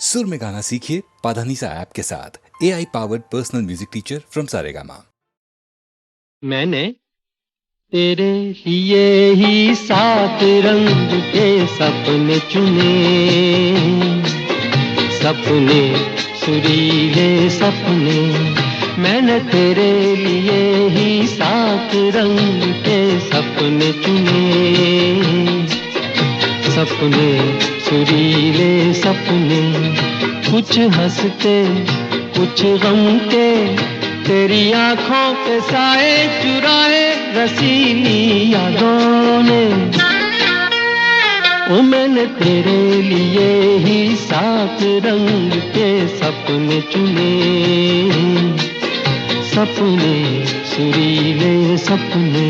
सुर में गाना सीखिए पाधानीसा ऐप के साथ। AI powered personal music teacher from Saregama. मैंने तेरे लिए ही 7 रंग के सपने चुने, सपने सुरीले सपने। मैंने तेरे लिए ही 7 रंग के सपने चुने, सपने सुरीले सपने। कुछ हंसते कुछ गम के, तेरी आंखों के साए चुराए रसीली यादों ने। ओ मैंने तेरे लिए ही 7 रंग के सपने चुने, सपने सुरीले सपने।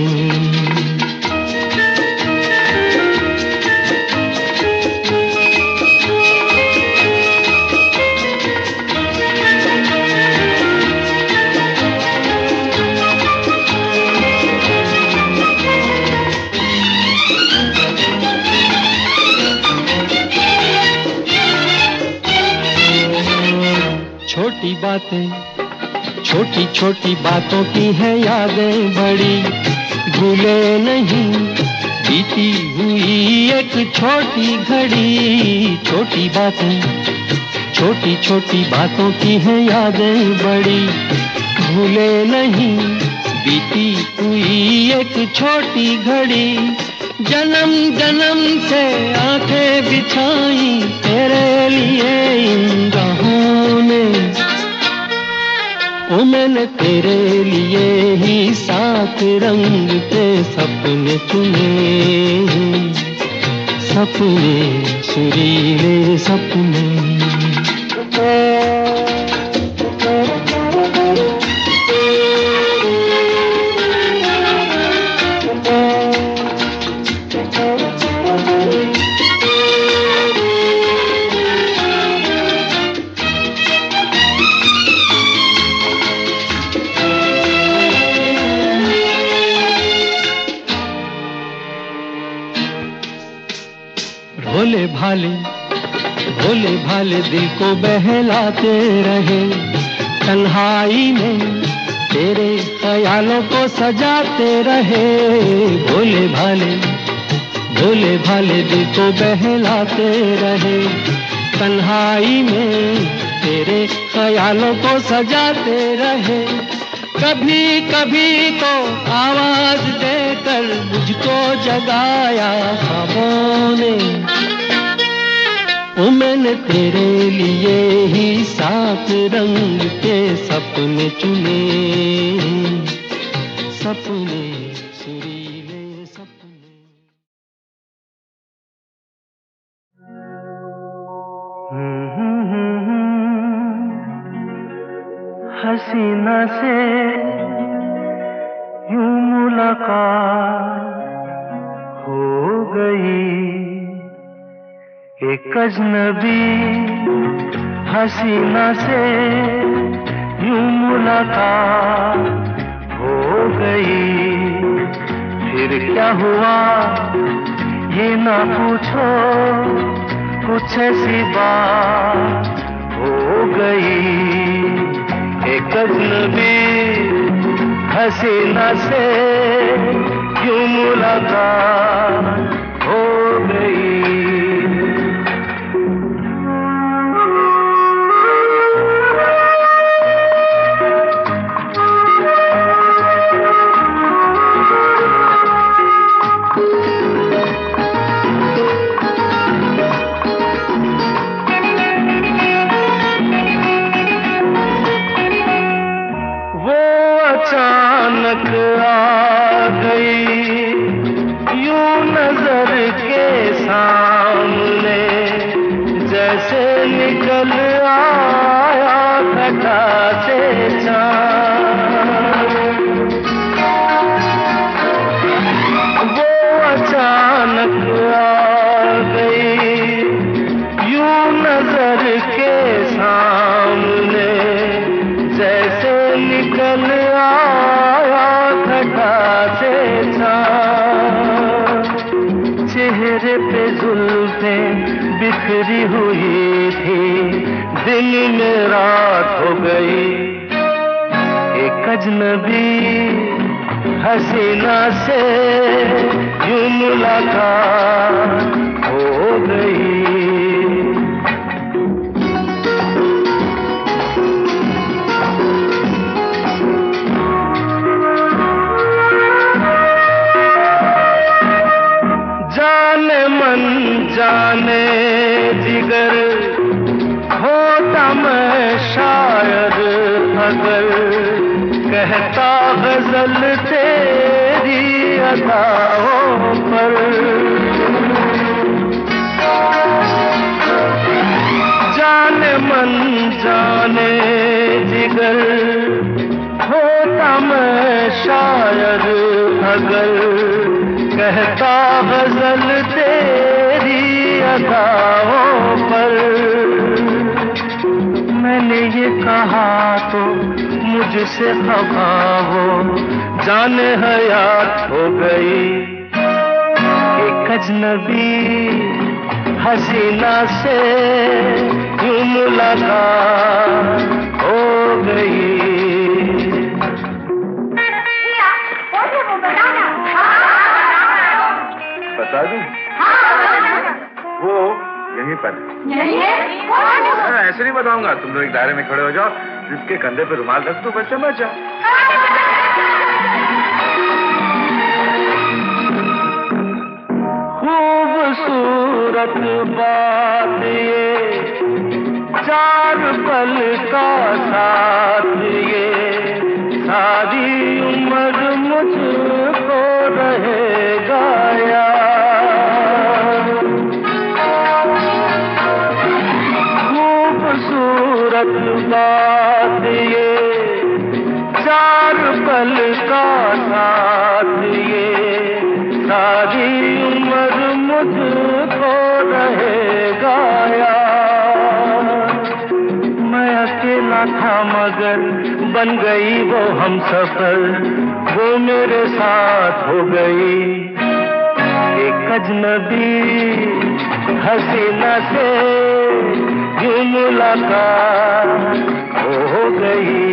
छोटी बातें छोटी छोटी बातों की है यादें बड़ी, भूले नहीं बीती हुई एक छोटी घड़ी। छोटी बातें छोटी छोटी बातों की है यादें बड़ी, भूले नहीं बीती हुई एक छोटी घड़ी। जन्म जन्म से आंखें बिछाई तेरे लिए इन राहों ने। ओ मैंने तेरे लिए ही 7 रंग के सपने चुने, सपने सुरीले सपने। भोले भाले दिल को बहलाते रहे, तन्हाई में तेरे ख्यालों को सजाते रहे। भोले भाले दिल को बहलाते रहे, तन्हाई में तेरे ख्यालों को सजाते रहे। कभी कभी तो आवाज देकर मुझको जगाया ख्वाबों ने। ओ मैंने तेरे लिए ही 7 रंग के सपने चुने, सपने सुरीले सपने। हसीना से यूं मुलाकात हो गई, एक अजनबी हसीना से यूं मुलाकात हो गई। फिर क्या हुआ ये ना पूछो, कुछ ऐसी बात हो गई। एक अजनबी हसीना से यूं मुलाकात हो गई। अचानक आ गई यूं नजर के सामने, जैसे निकल आया घटा से चाँद। वो अचानक आ गई यूं नजर के सामने, जैसे निकल आया घटा से चाँद। चेहरे पे जुल्फें बिखरी हुई थी, दिन में रात हो गई, एक अजनबी हसीना से यूं मुलाकात हो गई। जाने मन जाने जिगर होता मैं शायर अगर कहता गजल तेरी अदाओं पर। जाने मन जाने जिगर होता मैं शायर अगर कहता गजल तेरी अदाओं पर। मैंने ये कहा तो मुझसे खफा हो, जाने हयात हो गई, एक अजनबी हसीना से यूं मुलाकात हो गई। बता दूं? वो यहीं पर ऐसे नहीं बताऊंगा, तुम लोग एक दायरे में खड़े हो जाओ, जिसके कंधे पे रुमाल रख दो, बस समझ जाओ। खूबसूरत बात ये, चार पल का साथ ये, सारी उम्र मुझको रहेगा याद। खूबसूरत बात ये, चार पल का साथ ये, सारी उम्र मुझको रहेगा याद। मैं अकेला था मगर बन गई वो हमसफर, वो मेरे साथ हो गई, एक अजनबी हसीना से यूं मुलाकात हो गई।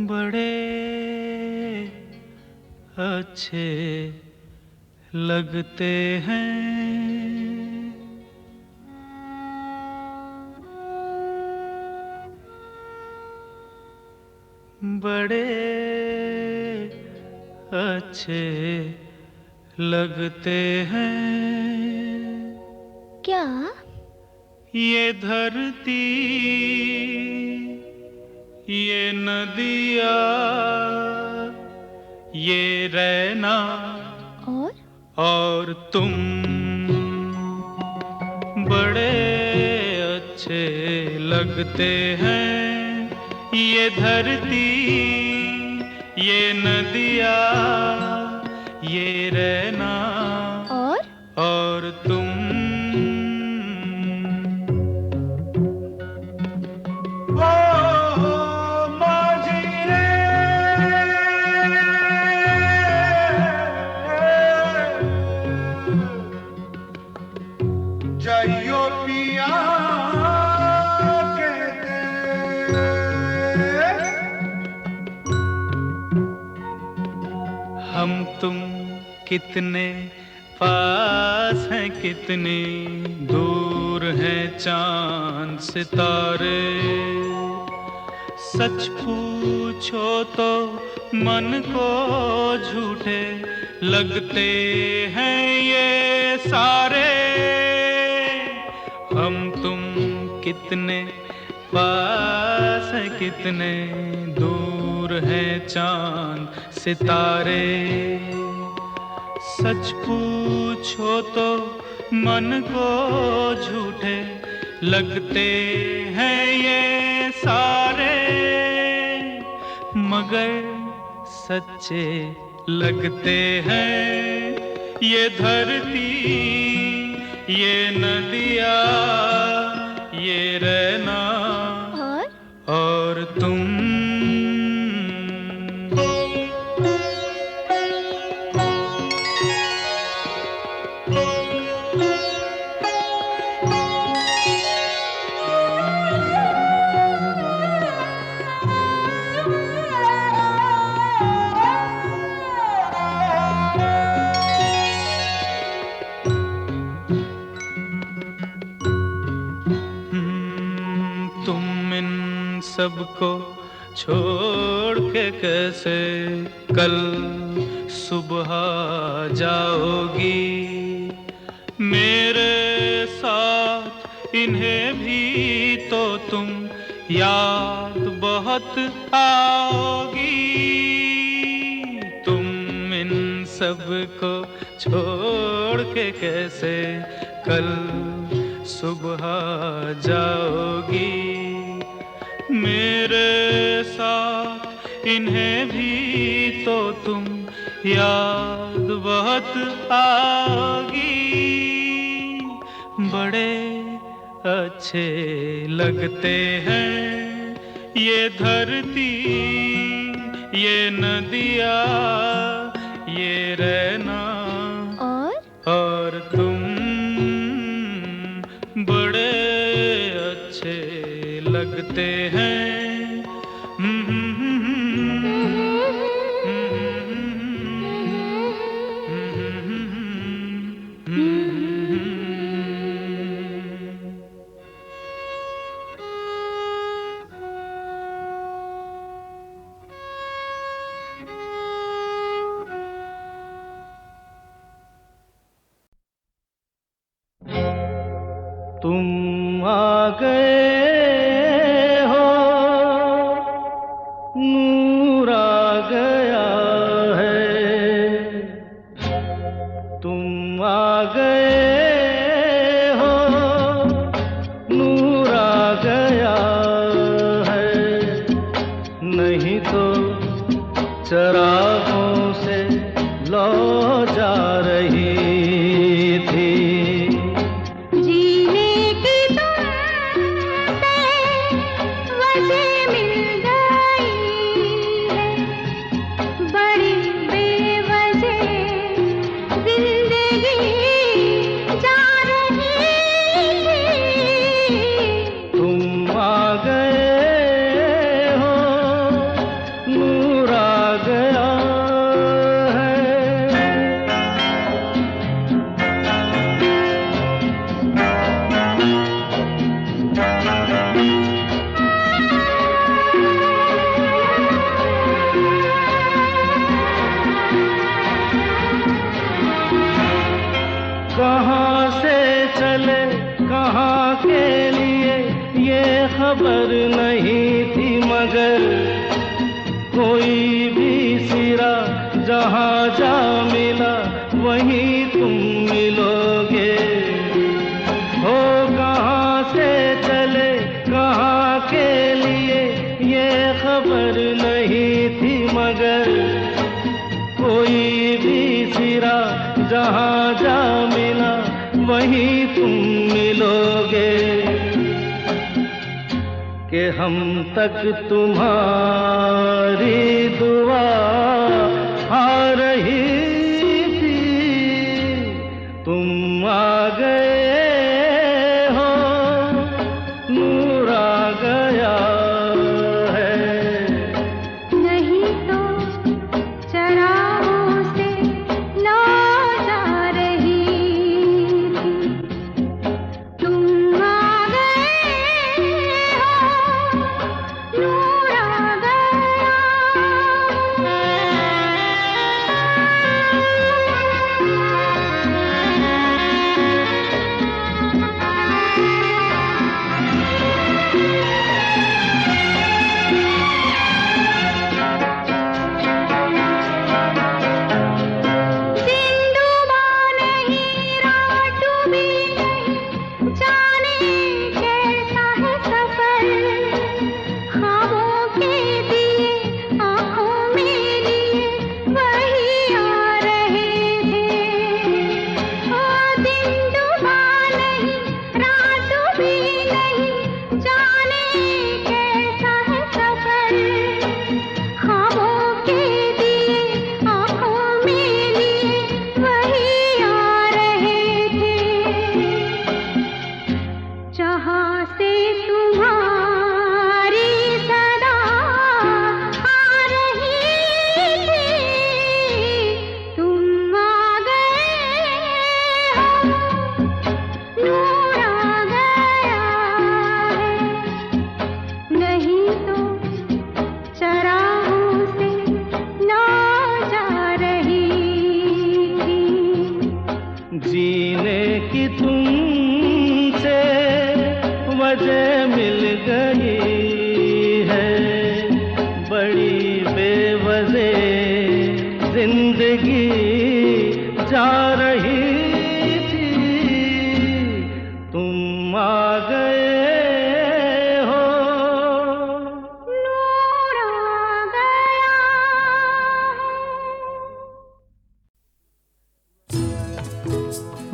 बड़े अच्छे लगते हैं बड़े अच्छे लगते हैं। क्या? ये धरती, ये नदिया, ये रैना और तुम बड़े अच्छे लगते हैं। ये धरती, ये नदिया, ये रैना और तुम हम तुम कितने पास हैं, कितने दूर हैं चांद सितारे। सच पूछो तो मन को झूठे लगते हैं ये सारे। हम तुम कितने पास हैं, कितने दूर हैं चांद सितारे। सच पूछो तो मन को झूठे लगते हैं ये सारे, मगर सच्चे लगते हैं ये धरती, ये नदियाँ, ये रहना और तुम। सबको छोड़ के कैसे कल सुबह जाओगी। मेरे साथ इन्हें भी तो तुम याद बहुत आओगी। तुम इन सबको छोड़ के कैसे कल सुबह जाओगी। मेरे साथ इन्हें भी तो तुम याद बहुत आओगी। बड़े अच्छे लगते हैं ये धरती, ये नदियाँ, ये रहना और तुम। बड़े अच्छे लगते हैं। तुम आ गए हो, नूर आ गया है। तुम आ गए हो, नूर आ गया है। नहीं तो चरागों से लौ जा रही थी। कहाँ से चले कहाँ के लिए ये खबर नहीं थी, मगर कोई भी सिरा जहाँ जा मिला वहीं तुम मिलोगे। हो कहाँ से चले कहाँ के लिए ये खबर नहीं थी, मगर कोई भी सिरा जहाँ जा मिला वहीं तुम मिलोगे। कि हम तक तुम्हारी दुआ आ रही थी। तुम आ गए हो, नूर आ गया है। नहीं तो चरागों जीने की तुमसे वजह मिल गई है, बड़ी बेवजह जिंदगी जा रही थी, तुम आ गए हो। नूर आ गया।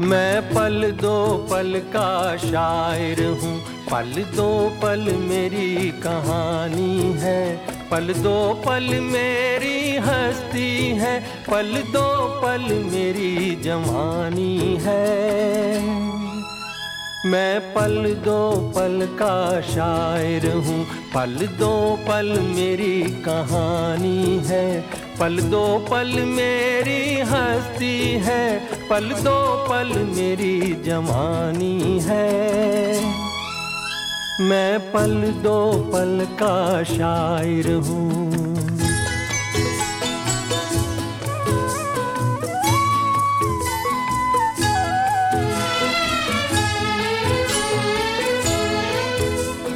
मैं पल दो पल का शायर हूँ, पल दो पल मेरी कहानी है, पल दो पल मेरी हस्ती है, पल दो पल मेरी जवानी है। मैं पल दो पल का शायर हूँ, पल दो पल मेरी कहानी है, पल दो पल मेरी हस्ती है, पल दो पल मेरी जवानी है। मैं पल दो पल का शायर हूँ।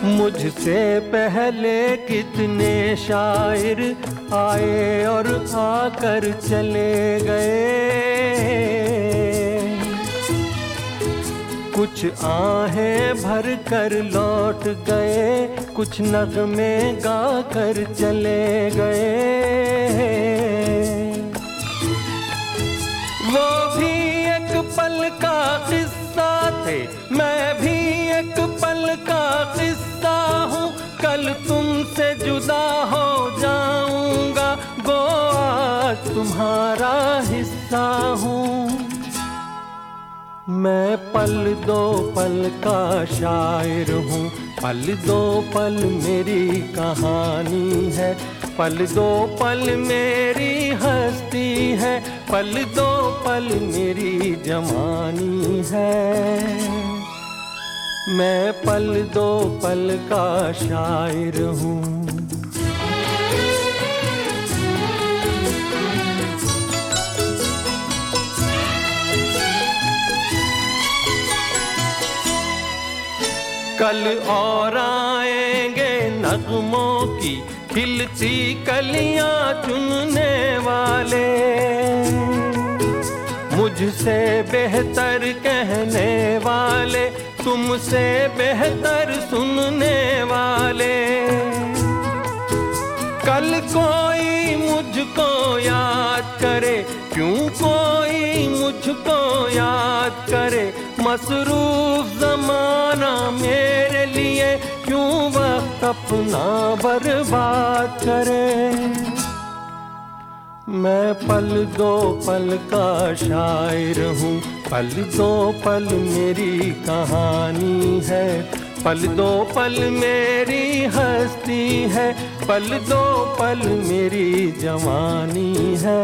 मुझसे पहले कितने शायर आए और आकर चले गए, कुछ आहें भर कर लौट गए, कुछ नगमे गा कर चले गए। वो भी एक पल का किस्सा थे, मैं भी एक पल का किस्सा हूँ, कल तुमसे जुदा हो जाऊंगा, गो आज तुम्हारा हिस्सा हूँ। मैं पल दो पल का शायर हूँ, पल दो पल मेरी कहानी है, पल दो पल मेरी हस्ती है, पल दो पल मेरी जवानी है। मैं पल दो पल का शायर हूँ। कल और आएंगे नगमों की खिलती कलियां चुनने वाले, मुझसे बेहतर कहने वाले, तुमसे बेहतर सुनने वाले। कल कोई मुझको याद करे, क्यों कोई मुझको याद करे, मसरूफ ज़माना मेरे लिए क्यों वक्त अपना बर्बाद करे। मैं पल दो पल का शायर हूँ, पल दो पल मेरी कहानी है, पल दो पल मेरी हस्ती है, पल दो पल मेरी जवानी है।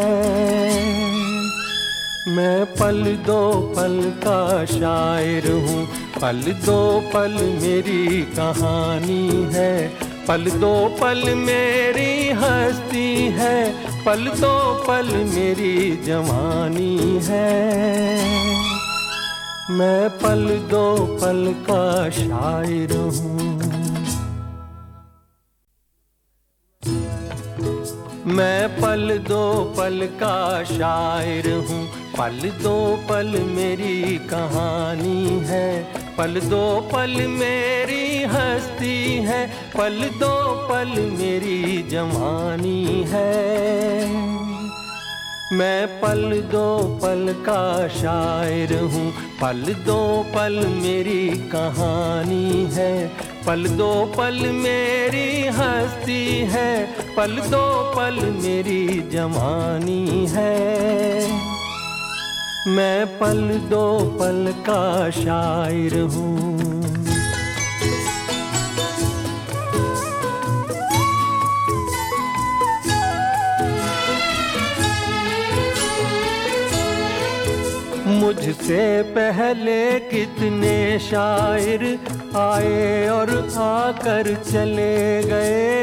मैं पल दो पल का शायर हूँ, पल दो पल मेरी कहानी है, पल दो पल मेरी हस्ती है, पल दो पल मेरी जवानी है। मैं पल दो पल का शायर हूँ। मैं पल दो पल का शायर हूँ, पल दो पल मेरी कहानी है, पल दो पल मेरी हस्ती है, पल दो पल मेरी जवानी है। मैं पल दो पल का शायर हूँ, पल दो पल मेरी कहानी है, पल दो पल मेरी हस्ती है, पल दो पल मेरी जवानी है। मैं पल दो पल का शायर हूँ। मुझसे पहले कितने शायर आए और आकर चले गए,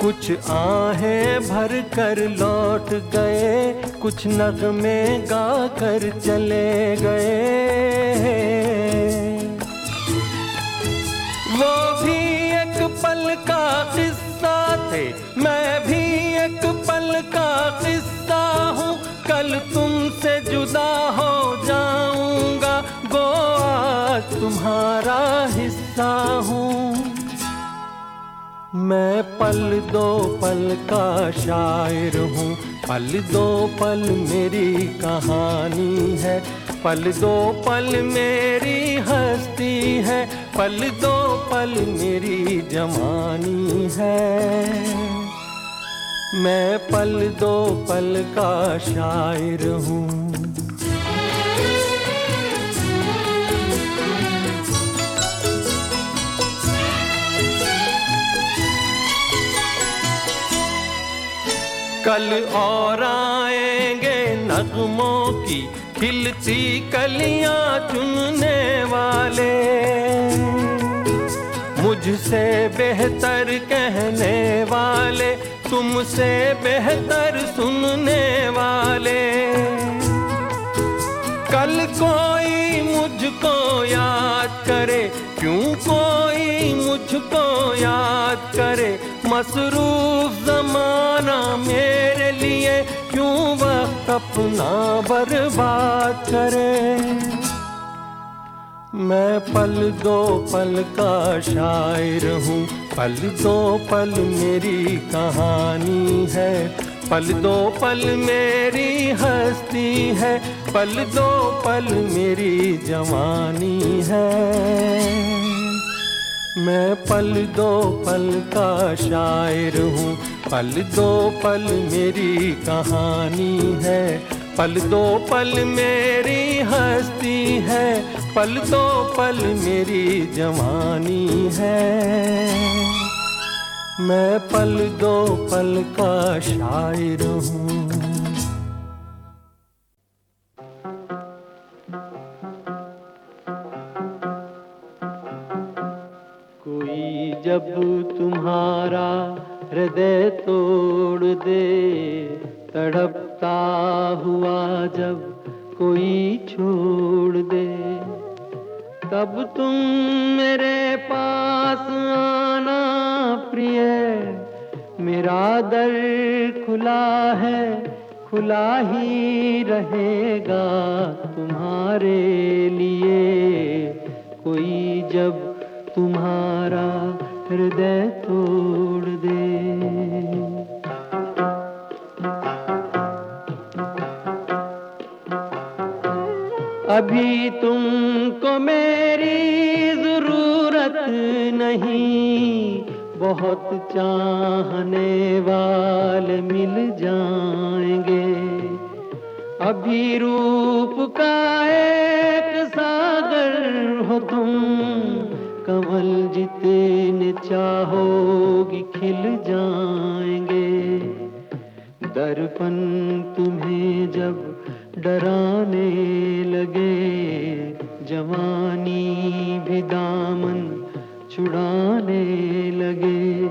कुछ आहें भर कर लौट गए, कुछ नगमे गा कर चले गए। वो भी एक पल का किस्सा थे, मैं भी एक पल का किस्सा हूँ। कल तुमसे जुदा हो जाऊंगा, गो आज तुम्हारा हिस्सा हूँ। मैं पल दो पल का शायर हूँ, पल दो पल मेरी कहानी है, पल दो पल मेरी हस्ती है, पल दो पल मेरी जवानी है। मैं पल दो पल का शायर हूँ। कल और आएंगे नगमों की खिलती कलियां चुनने वाले, मुझसे बेहतर कहने वाले, तुमसे बेहतर सुनने वाले। कल कोई मुझको याद करे, क्यों कोई मुझको याद करे, मसरूफ जमाना मेरे लिए क्यों वक्त अपना बर्बाद करे। मैं पल दो पल का शायर हूँ, पल दो पल मेरी कहानी है, पल दो पल मेरी हस्ती है, पल दो पल मेरी जवानी है। मैं पल दो पल का शायर हूँ, पल दो पल मेरी कहानी है, पल दो पल मेरी हस्ती है, पल दो पल मेरी जवानी है। मैं पल दो पल का शायर हूँ। कोई जब तुम्हारा हृदय तोड़ दे, तड़पता हुआ जब कोई छोड़ दे, तब तुम मेरे पास आना प्रिय, मेरा दर खुला है, खुला ही रहेगा तुम्हारे लिए। कोई जब तुम्हारा हृदय तोड़ दे। अभी तुमको मेरी जरूरत नहीं, बहुत चाहने वाले मिल जाएंगे। अभी रूप का एक सागर हो तुम, कमल जितने चाहोगी खिल जाएंगे। दर्पण तुम्हें जब डराने लगे, जवानी भी दामन छुड़ाने लगे,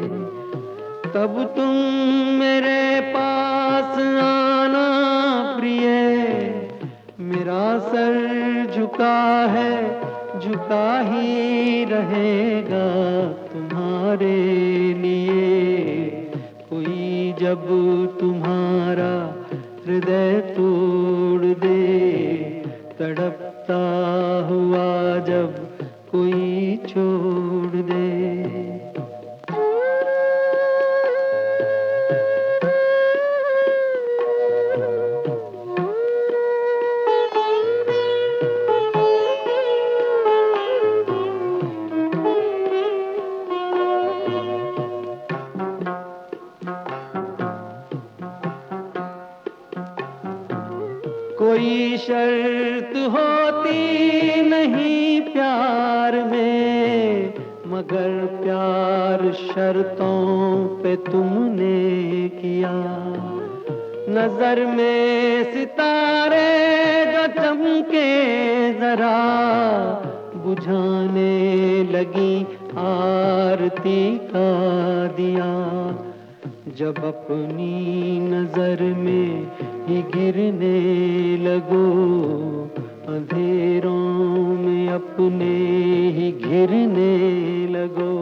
तब तुम मेरे पास आना प्रिय। मेरा सर झुका है, झुका ही रहेगा तुम्हारे लिए। कोई जब तुम्हारा हृदय तोड़ दे, तड़पता हुआ जब कोई छोड़ दे। कोई शर्त होती नहीं प्यार में, मगर प्यार शर्तों पे तुमने किया। नजर में सितारे जो चमके जरा, बुझाने लगी आरती का दिया। जब अपनी नजर में ही गिरने लगो, अंधेरों में अपने ही घिरने लगो,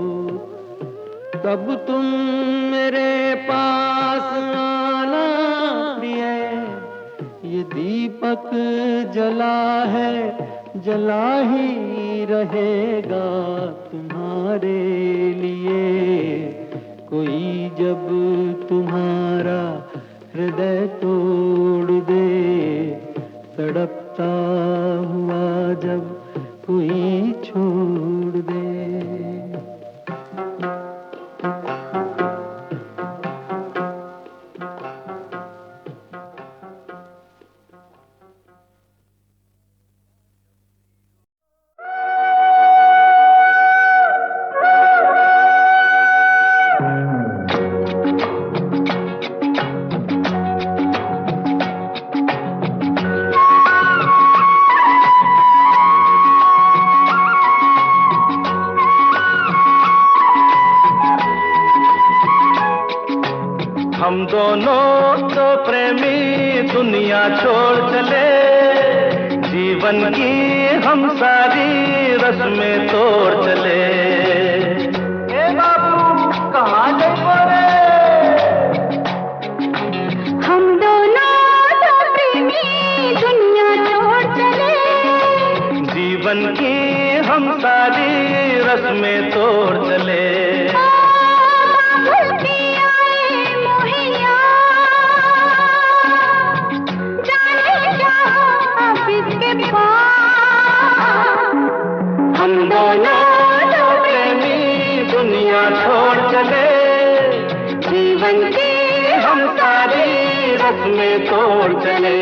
तब तुम मेरे पास आना प्रिय। ये दीपक जला है, जला ही रहेगा तुम्हारे लिए। कोई जब तुम्हारा हृदय तोड़ दे, तड़पता हुआ जब कोई छोड़ दे। हम दोनों तो प्रेमी दुनिया छोड़ चले, जीवन की हम सारी रस्में तोड़ चले। ए बाबू कहाँ जाए? हम दोनों तो प्रेमी दुनिया छोड़ चले, जीवन की हम सारी रस्में तोड़ चले। हम दोनों तो प्रेमी दुनिया छोड़ चले, जीवन की हम सारी रस्में तोड़ चले।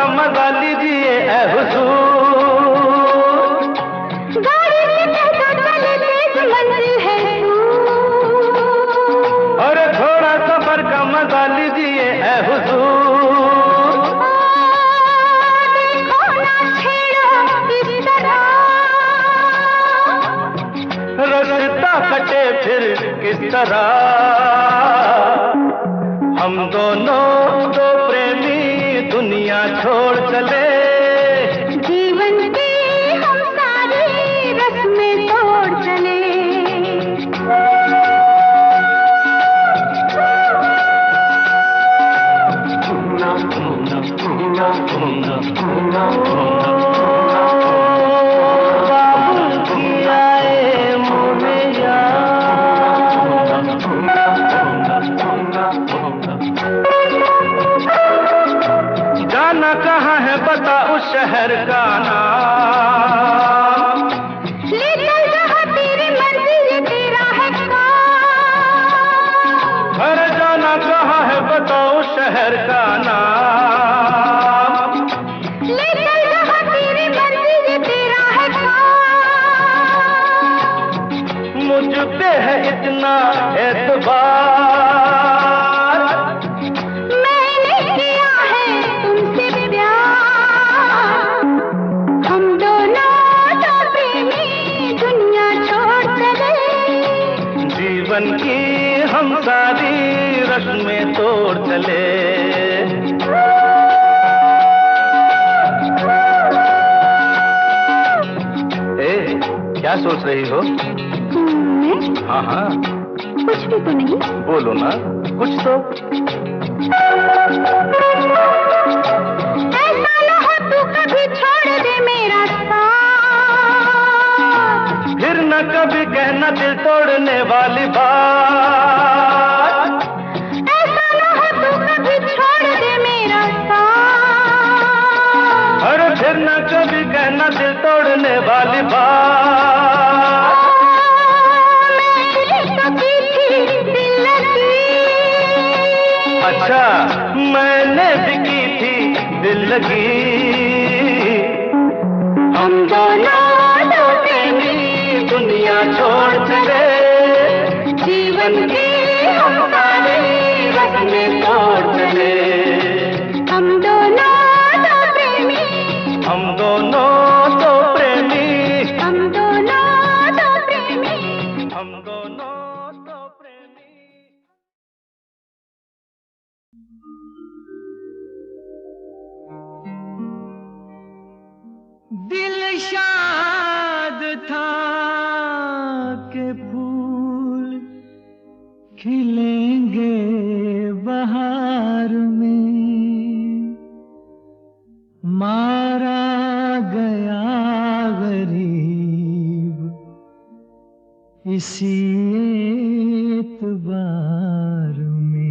मजा लीजिए ऐ हुजूर, गाड़ी से कहता चले तेज मंजिल है दूर। और थोड़ा सफर का मजा लीजिए ऐ हुजूर। देखो ना छेड़ो इस तरह, रास्ता कटे फिर किस तरह। हम दोनों तो प्रेमी दुनिया छोड़ चले, जीवन की हम सारी रस्में तोड़ चले। बाबुल की आए मोहे जाना कहाँ है बता उस शहर का नाम। ले चल जहाँ तेरी मर्जी ये तेरा है काम। अरे जाना कहाँ है बता उस शहर का नाम। ले चल जहाँ तेरी मर्जी ये तेरा है काम। मुझ पे है इतना एतबार, मैंने किया है तुमसे प्यार। हम दोनों तो प्रेमी दुनिया छोड़ चले, जीवन की हम सारी रस्में तोड़ चले। ए, क्या सोच रही हो? मैं? हाँ हाँ कुछ भी तो नहीं। बोलो ना कुछ तो। ऐसा न हो तू कभी छोड़ दे मेरा साथ, फिर न कभी कहना दिल तोड़ने वाली बात। ऐसा न हो तू कभी छोड़ दे मेरा साथ। अरे फिर न कभी कहना दिल तोड़ने वाली बात। मैंने तो की थी दिल लगी, अच्छा मैंने भी की थी दिल लगी। हम दोनों दो प्रेमी दुनिया छोड़ चले, जीवन की हम सारी रस्में तोड़ चले। हम दोनों दो प्रेमी, हम दोनों दो प्रेमी, हम दोनों दो प्रेमी, हम दोनों दो प्रेमी। दिल शाद था के फूल खिलेंगे बहार में, मारा गया गरीब इसी एतबार में।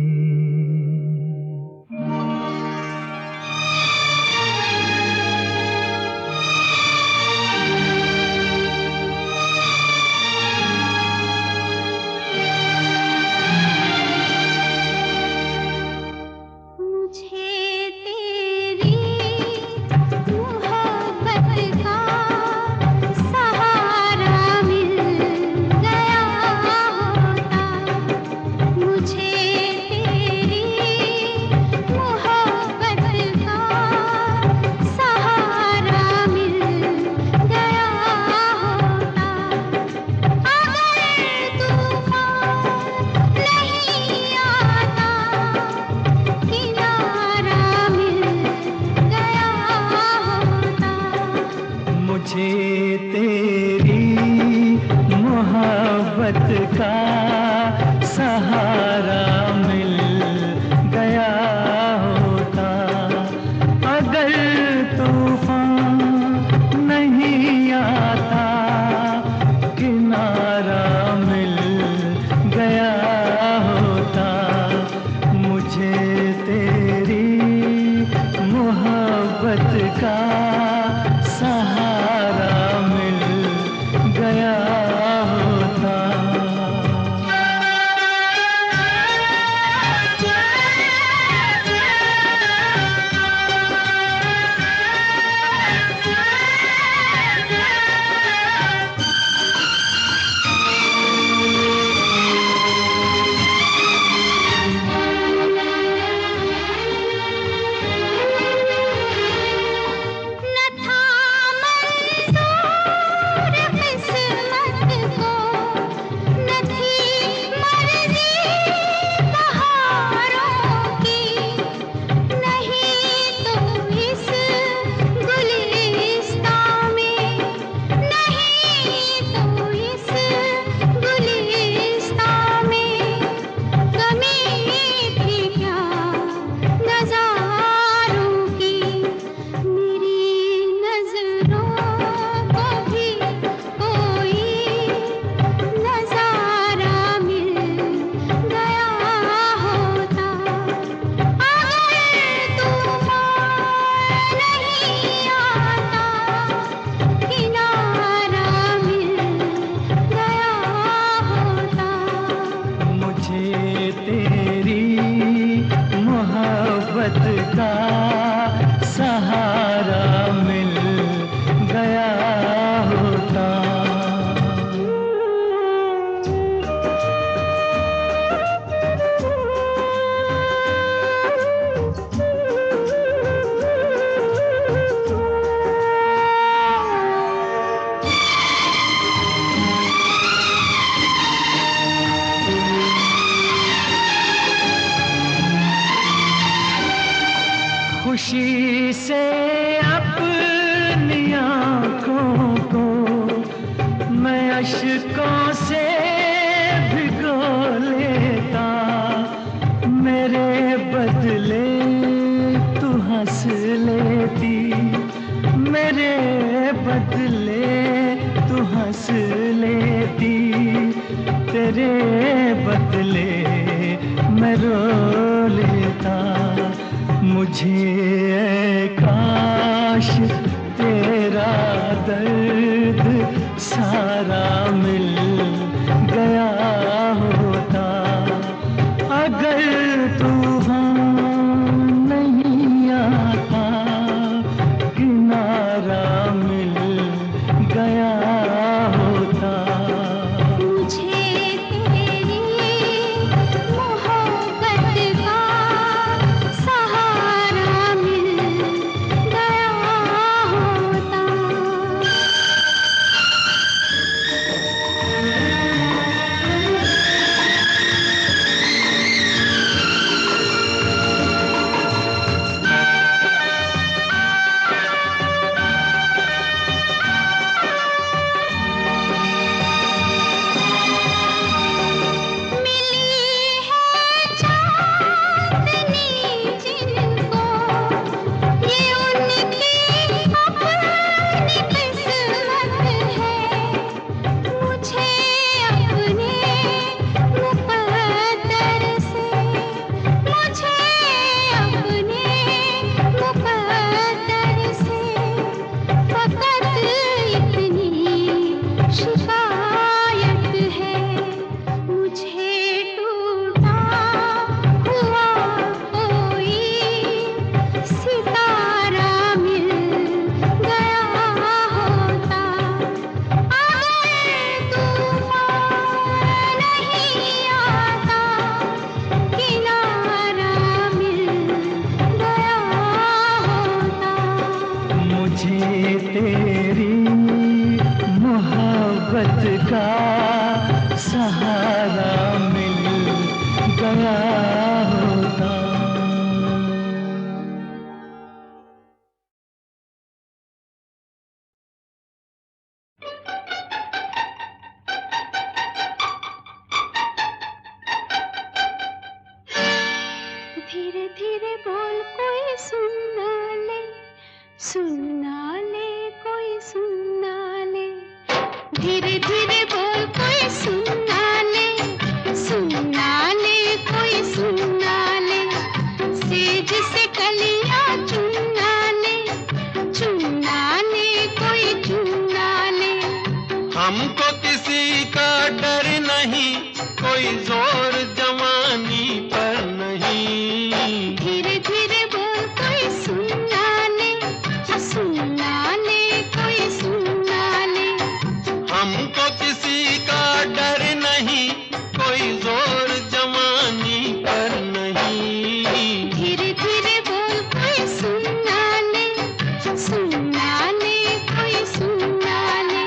खुशी से अपनी आँखों को मैं अश्कों से भिगो लेता, मेरे बदले तू हंस लेती, मेरे बदले तू हंस लेती, तेरे बदले मैं रो लेता। मुझे काश तेरा दर्द सारा मिल गया होता, अगर तूफान नहीं आता किनारा मिल मुझे तेरी मोहब्बत का सहारा मिल गया होता। धीरे धीरे बोल कोई सुनना ले, सुनना ले कोई सुनना ले। धीरे धीरे बोल कोई सुनना ले, सुनना ले कोई सुनना ले। सेज से कलियां चुनना ले, चुनना ले कोई चुनना ले। हमको किसी का डर नहीं, कोई जोर जवानी पर नहीं। धीरे धीरे बोल कोई सुनना ले, सुनना ले कोई सुनना ले। हमको किसी का डर नहीं, कोई जोर जवानी पर नहीं। धीरे धीरे बोल कोई सुनना ले, सुनना ले कोई सुनना ले।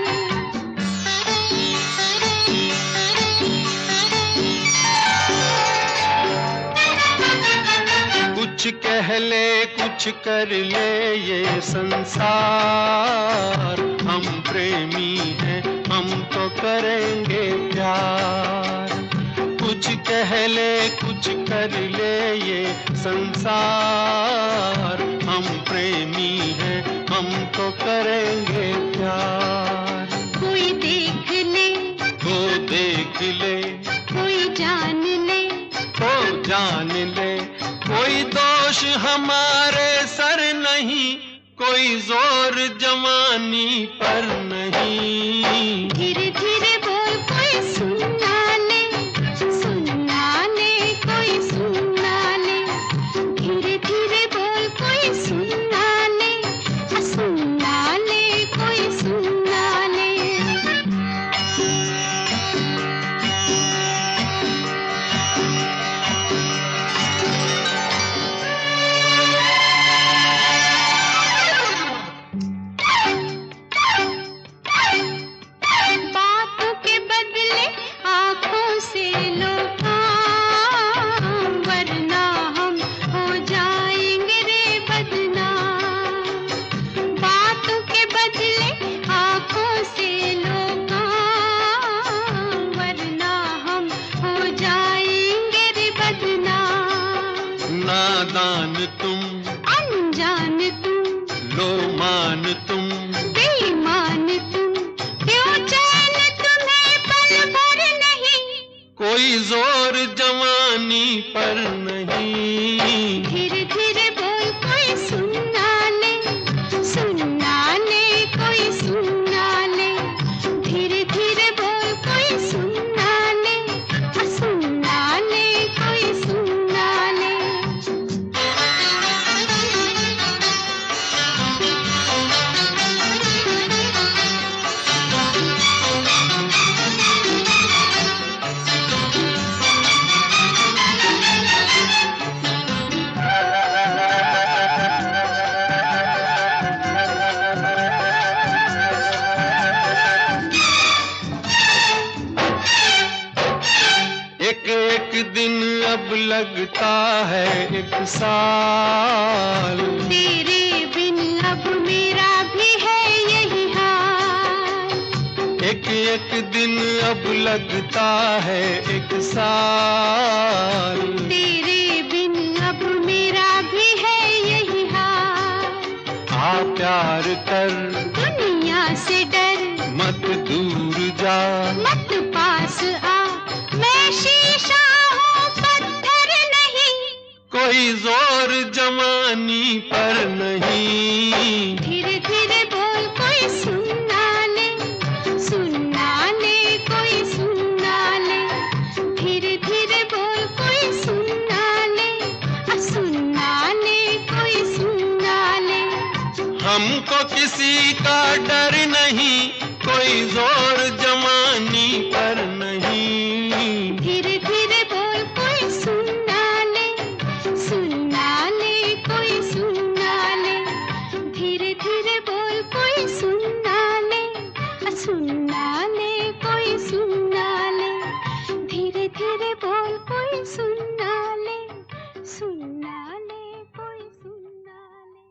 कुछ कह ले कुछ कर ले ये संसार, हम प्रेमी हैं हम तो करेंगे प्यार। कुछ कह ले कुछ कर ले ये संसार, हम प्रेमी हैं हम तो करेंगे प्यार। कोई देख ले, वो देख ले, कोई जान ले, वो जान ले। कोई दोष हमारे सर नहीं, कोई जोर जवानी पर नहीं। धीरे धीरे बोल कोई सुनना ले, सुनना ले कोई सुनना ले। धीरे धीरे बोल कोई सुनना ले, सुनना ले कोई सुनना ले। बातों के बदले आँखों से लो काम, वरना हम हो जाएंगे रे बदनाम। बातों के बदले आँखों से लो काम, वरना हम हो जाएंगे रे बदनाम। नादान तुम, अनजान तुम, लो मान तुम, बेईमान तुम, क्यों चैन तुम्हें पल भर नहीं। कोई जोर जवानी पर नहीं। धीरे धीरे बोल कोई सुनना ले, सुनना ले कोई सुनना ले। धीरे धीरे बोल कोई सुनना ले, सुनना ले कोई सुनना ले। एक एक दिन अब लगता है एक साल। तेरे बिन अब मेरा भी है यही हाल। एक एक दिन अब लगता है एक साल। तेरे बिन अब मेरा भी है यही हाल। आ प्यार कर दुनिया से डर, मत दूर जा, मत पास आ, मैं शीशा हूँ पत्थर नहीं। कोई जोर जवानी पर नहीं। धीरे धीरे बोल कोई सुनना ले, सुनना ले कोई सुनना ले। धीरे धीरे बोल कोई सुनना ले, सुनना ले कोई सुनना ले। हमको किसी का डर नहीं, कोई जोर जवानी पर नहीं। धीरे धीरे बोल कोई सुनना ले, सुनना ले कोई सुनना ले। धीरे धीरे बोल सुनना ले कोई सुनना ले, धीरे धीरे बोल कोई सुनना ले, सुनना ले कोई सुनना ले।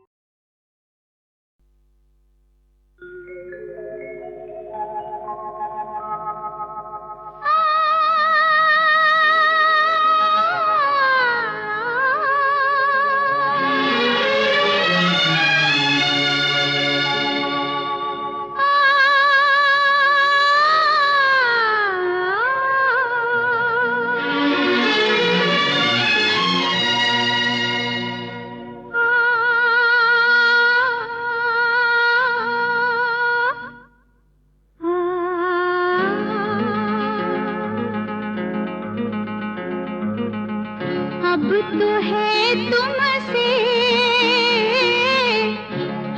अब तो है तुमसे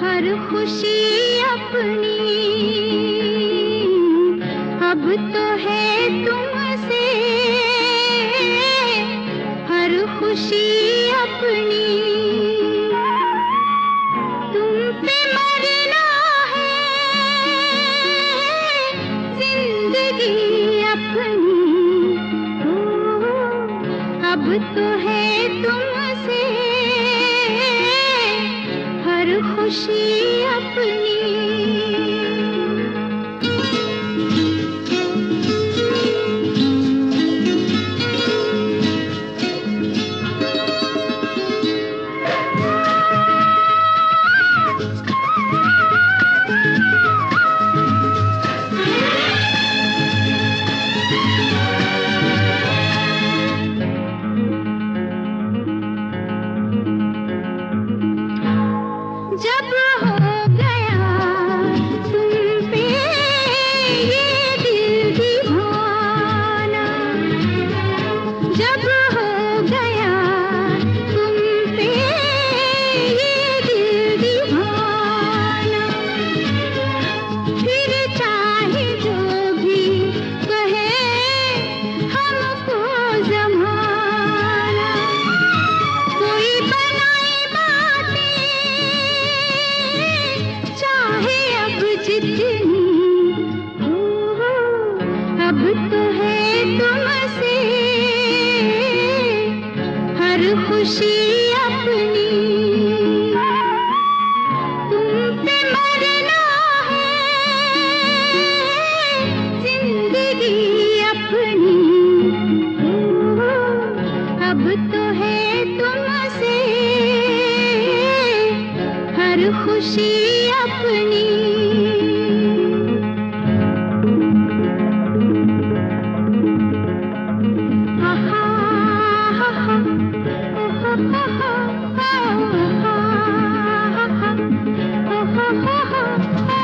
हर खुशी अपनी, अब तो है तुमसे हर खुशी अपनी। तुम पे मरना है जिंदगी अपनी, अब तो है तुमसे हर खुशी अपनी। जब हो गया तुम पे ये दिल दीवाना, जब हो गया तुम पे ये दिल दीवाना, फिर चाहे जो भी कहे हमको जमाना, कोई बनाए बातें चाहे अब जितनी, अब तो है तुमसे हर खुशी अपनी। तुम पे मरना है जिंदगी अपनी, अब तो है तुमसे हर खुशी अपनी। हा हा हा हा, ओ हा हा हा, हा हा हा, ओ हा हा हा,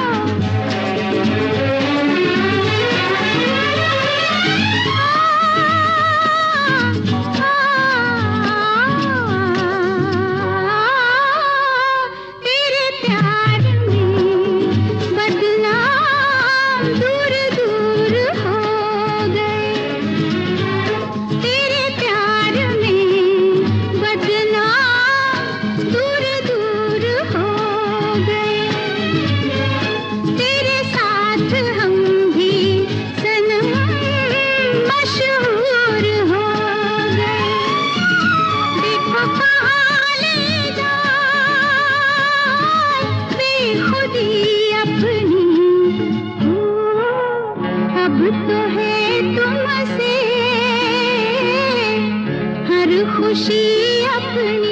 तेरे प्यार में बदनाम दूर दूर हो गए, तेरे प्यार में बदनाम दूर दूर हो गए, तेरे साथ हम भी सनम मशहूर हो गए। देखो कहाँ ले जाए बेखुदी अपनी, अब तो है तुमसे हर खुशी अपनी।